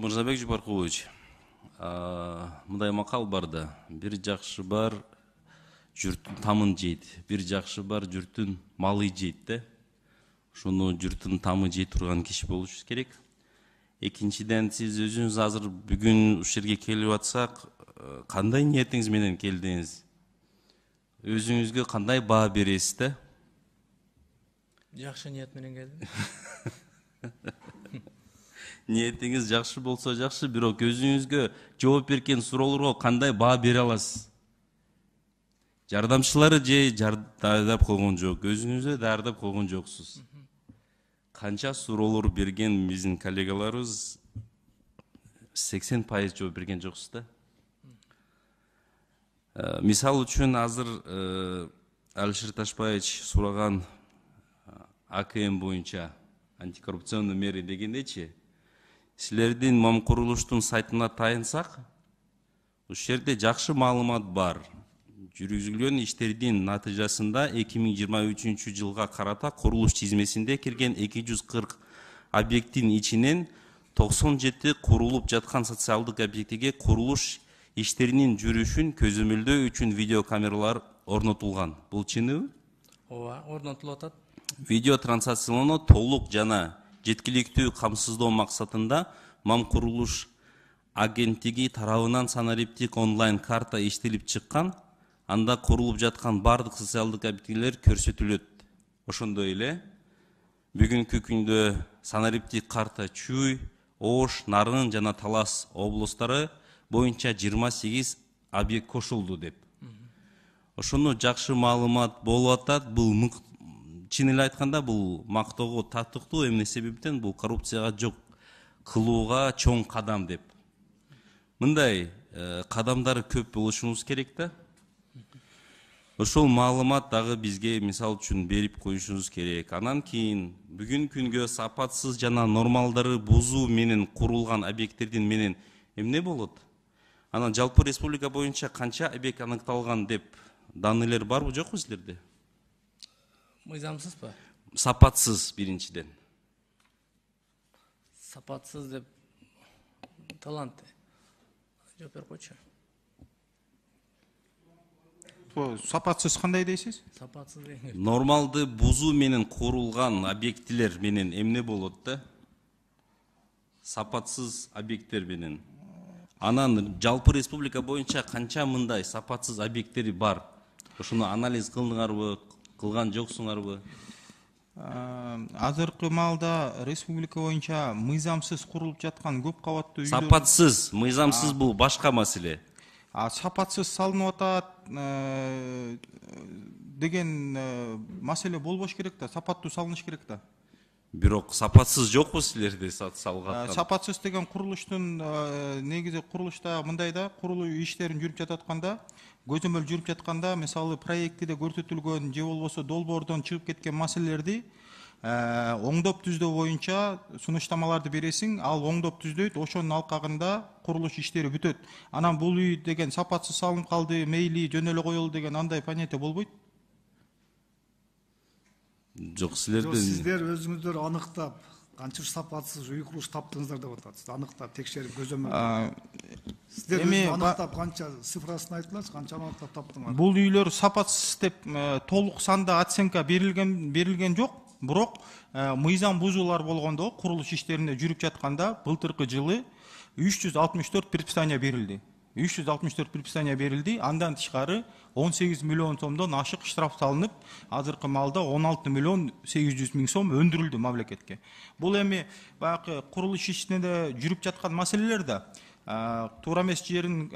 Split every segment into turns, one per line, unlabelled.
Мырзабек Жупаркулович, мындай макал бар да, бир жакшы бар журттун тамын жейт, бир жакшы бар журттун малы жейт да. Ошону журттун тамы жей турган киши болуш керек. Экинчиден, сиз өзүңүз азыр бүгүн ушул жерге келип атсак, кандай ниетиңиз менен келдиңиз? Өзүңүзгө кандай баа бересиз да?
Жакшы ниет менен келдим.
Ниетиңиз жакшы болсо жакшы, бирок өзүңүзгө жооп берген суроолорго кандай баа бере аласыз? Жардамчылары же даярдап койгон жок, өзүңүзгө даярдап койгон жоксуз. Канча суроолор берген биздин коллегаларыбыз 80% жооп берген жоксуз да. Мисал үчүн азыр Алишер Ташбаевич сураган АКМ боюнча антикоррупционный меры дегендечи, силердин МАМ курулуштун сайтына таянсак, ушул жерде жакшы маалымат бар. Жүргүзүлгөн иштердин натыйжасында 2023 жылга карата курулуш тизмесинде кирген 240 объекттин ичинен 97 курулуп жаткан социалдык объектиге курулуш иштеринин жүрүшүн көзөмөлдөө үчүн видеокамералар орнотулган. Бул чыныбы?
Ооба, орнотулуп атат.
Видео трансляциялоону толук жана жеткиликтүү камсыздоо максатында МАМ курулуш агенттиги тарабынан санариптик онлайн карта иштелип чыккан. Анда курулуп жаткан бардык социалдык объектилер көрсөтүлөт. Ошондой эле бүгүнкү күндө санариптик карта Чүй, Ош, Нарын жана Талас облустары боюнча 28 объект кошулду деп. Ошону жакшы маалымат болуп атат. Бул чын эле айтканда бул мактоого татыктуу, эмне себептен бул коррупцияга жок кылууга чоң кадам деп. Мындай кадамдары көп болушубуз керек да. Ошол маалымат дагы бизге мисал үчүн берип коюшубуз керек. Анан кийин бүгүн күнгө сапатсыз жана нормалдары бузуу менен курулган объекттердин менен эмне болот? Анан жалпы республика боюнча канча объект аныкталган деп данныйлар барбы, жокпу силерде?
Мыйзамсызбы?
Сапатсыз биринчиден.
Сапатсыз деп талант. Жооп берип койчу.
Сапатсыз кандай дейсиз?
Сапатсыз деген.
Нормалды бузуу менен курулган объектилер менен эмне болот да? Сапатсыз объекттер менен. Анан жалпы республика боюнча канча мындай сапатсыз объекттери бар? Ошону анализ кылдыңарбы, кылган жоксуңарбы?
Азыркы маалда республика боюнча мыйзамсыз курулуп жаткан көп кабаттуу үйлөр.
Сапатсыз, мыйзамсыз бул башка маселе.
Сапатсыз салынып атат деген маселе болбош керек да, сапаттуу салыныш керек да.
Бирок сапатсыз жокпу силерде салган?
Сапатсыз деген курулуштун негизи курулушта мындай да, курулуу иштерин жүрүп жататканда, көзөмөл жүрүп жатканда, мисалы проектиде көрсөтүлгөн же болбосо долбоордон чыгып кеткен маселелерди оңдоп түздөө боюнча сунуштамаларды бересиң, ал оңдоп түздөйт, ошонун алкагында курулуш иштери бүтөт. Анан бул үй деген сапатсыз салынып калды, мейли жөн эле коелу деген андай понятие болбойт.
Жок,
сиздер өзүңүздөр аныктап, канча сапатсыз үй курулуш таптыңыздар деп атат. Аныктап, текшерип, көзөмөл. Сиздер аныктап канча цифрасын айткылачы, канча аныктап таптыңар?
Бул үйлөр сапатсыз деп толук санда оценка берилген жок. Бирок мыйзам бузуулар болгондо курулуш иштеринде жүрүп жатканда былтыркы жылы 364 предписание берилди. 364 предписание берилди. Андан тышкары 18 миллион сомдон ашык штраф салынып, азыркы маалда 16 миллион 800 миң сом өндүрүлдү мамлекетке. Бул эми баягы курулуш ишинде жүрүп жаткан маселелер да. Туура эмес жерин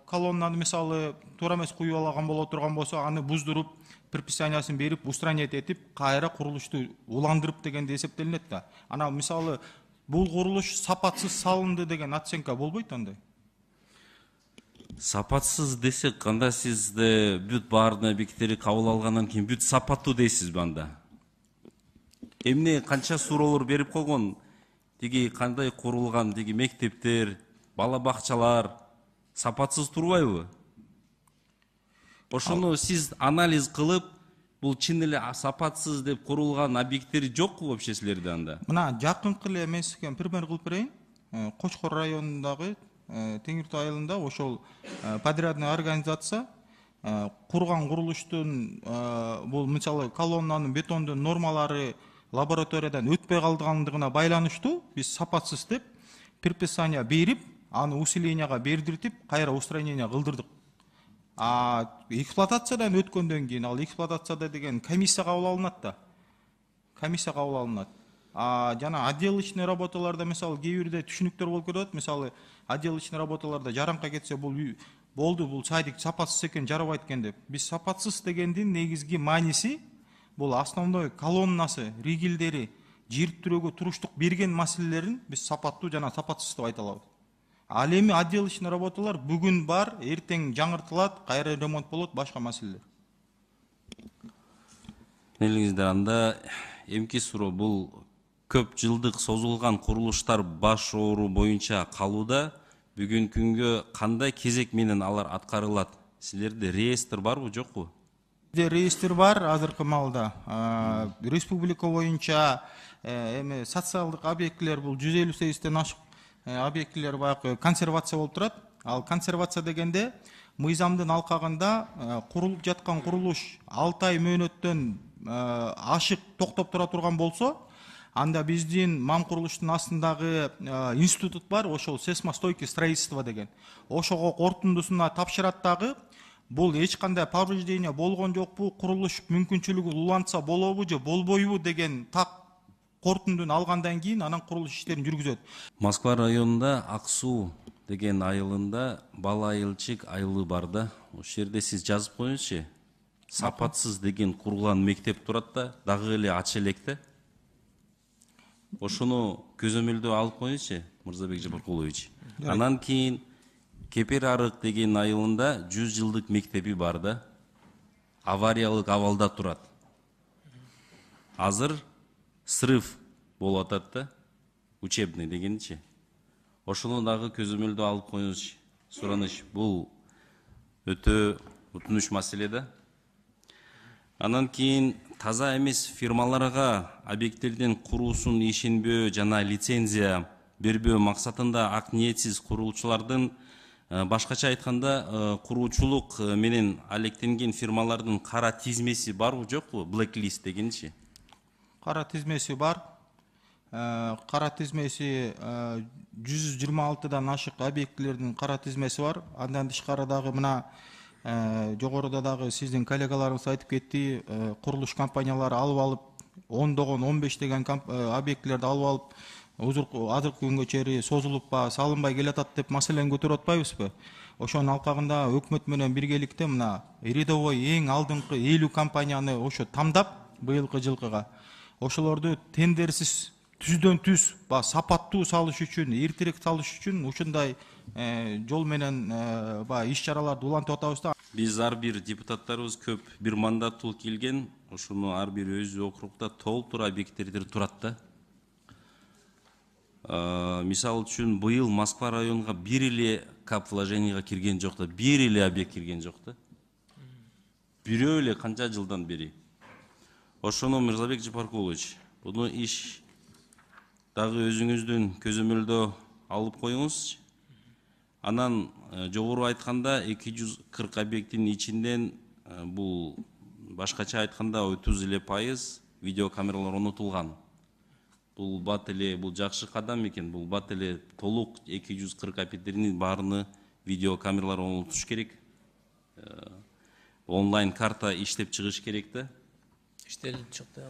колоннаны мисалы туура эмес куюп алган боло турган болсо, аны буздуруп, предписаниясын берип, устранить этип, кайра курулушту уландырып дегенде эсептелинет да. Анан мисалы бул курулуш сапатсыз салынды деген оценка болбойт андай.
Сапатсыз десек, кандай сизде бүт баардык объекттери кабыл алгандан кийин бүт сапаттуу дейсизби анда? Эмне канча суроолор берип койгон, тиги кандай курулган, тиги мектептер, бала бакчалар сапатсыз турбайбы? Ошону сиз анализ кылып, бул чын эле сапатсыз деп курулган объекттери жокпу вообще силерде анда?
Мына жакынкы эле мен сизге пример кылып берейин. Кочкор районундагы Теңир Тоо айылында ошол подрядный организация курган курулуштун бул мисалы колоннанын бетондун нормалары лабораториядан өтпөй калгандыгына байланыштуу биз сапатсыз деп предписание берип, аны усиленияга бердиртип, кайра устранение кылдырдык. Эксплуатациядан өткөндөн кийин ал эксплуатацияда деген комиссия кабыл алынат да. Комиссия кабыл алынат. Жана отделочный работаларда мисалы кээ бирде түшүнүктөр болуп кетет. Мисалы отделочный работаларда жаранка кетсе бул болду, бул садик сапатсыз экен, жарабайт экен деп. Биз сапатсыз дегендин негизги мааниси бул основной колоннасы, ригилдери, жирттирөөгө туруштук берген маселелерин биз сапаттуу жана сапатсыз деп айта алабыз. Ал эми отделочный работалар бүгүн бар, эртең жаңыртылат, кайра ремонт болот, башка маселелер.
Негизинде анда эмки суроо бул көп жылдык созулган курулуштар баш оору боюнча калууда. Бүгүнкү күнгө кандай кезек менен алар аткарылат? Силерде реестр барбы, жокпу?
Реестр бар азыркы маалда. Республика боюнча эми социалдык объектилер бул 158тен ашык объектилер баягы консервация болуп турат. Ал консервация дегенде мыйзамдын алкагында курулуп жаткан курулуш 6 ай мөөнөттөн ашык токтоп тура турган болсо, анда биздин мам курулуштун астындагы институт бар, ошол сейсмостойкий строительство деген. Ошого кортундусуна тапшырат дагы, бул эч кандай повреждение болгон жокпу, курулуш мүмкүнчүлүгү улантса болобу же болбойбу деген так кортундун алгандан кийин анан курулуш иштерин жүргүзөт.
Москва районунда Ак Суу деген айылында бала айылчык айылы бар да. Ошол жерде сиз жазып коюңузчу. Сапатсыз деген курулган мектеп турат да, дагы эле ачы элек да. Ошону көзөмөлдөө алып коюңузчу, Мырзабек Жапаркулович. Анан кийин Кепер Арык деген айылында 100 жылдык мектеби бар да. Авариялык абалда турат. Азыр срыв болуп атат да. Учебный дегенчи. Ошону дагы көзөмөлдөө алып коюңузчу. Сураныч, бул өтө утунуч маселе да. Анан кийин таза эмес фирмаларга объекттердин куруусун ишенбөө жана лицензия бербөө максатында ак ниетсиз куруучулардын, башкача айтканда, куруучулук менен алектенген фирмалардын кара тизмеси барбы, жокпу? Blacklist дегенчи.
Кара тизмеси бар. Кара тизмеси 126дан ашык объектилердин кара тизмеси бар. Андан тышкары дагы мына жогоруда дагы сиздин коллегаларыңыз айтып кетти, курулуш компаниялары алып алып, 10-догон 15 деген объектилерди алып алып, азыркы күнгө чейин созулуп салынбай келатат деп маселени көтөрүп атпайбызбы? Ошонун алкагында өкмөт менен биргеликте мына рядовой эң алдыңкы 50 компанияны ошо тамдап быйылкы жылкыга ошолорду тендерсиз түздөн түз сапаттуу салыш үчүн, эртерээк салыш үчүн ушундай жол менен иш чараларды улантып атабыз да.
Биз ар бир депутаттарыбыз көп бир мандаттуу келген, ошону ар бир өз округда толтура объекттердер турат да. Мисал үчүн быйыл Москва районуга бир эле кап вложенияга кирген жок да, бир эле объект кирген жок да. Бирөө эле канча жылдан бери. Ошону Мырзабек Жапаркулович, буну иш дагы өзүңүздүн көзөмөлдөө алып коюңуз. Анан жогору айтканда 240 объекттин ичинден бул башкача айтканда 30% видеокамералар орнотулган. Бул бат эле бул жакшы кадам экен. Бул бат эле толук 240 объекттердин баарына видеокамералар орнотуш керек. Онлайн карта иштеп чыгыш керек да.
İşte çıktı.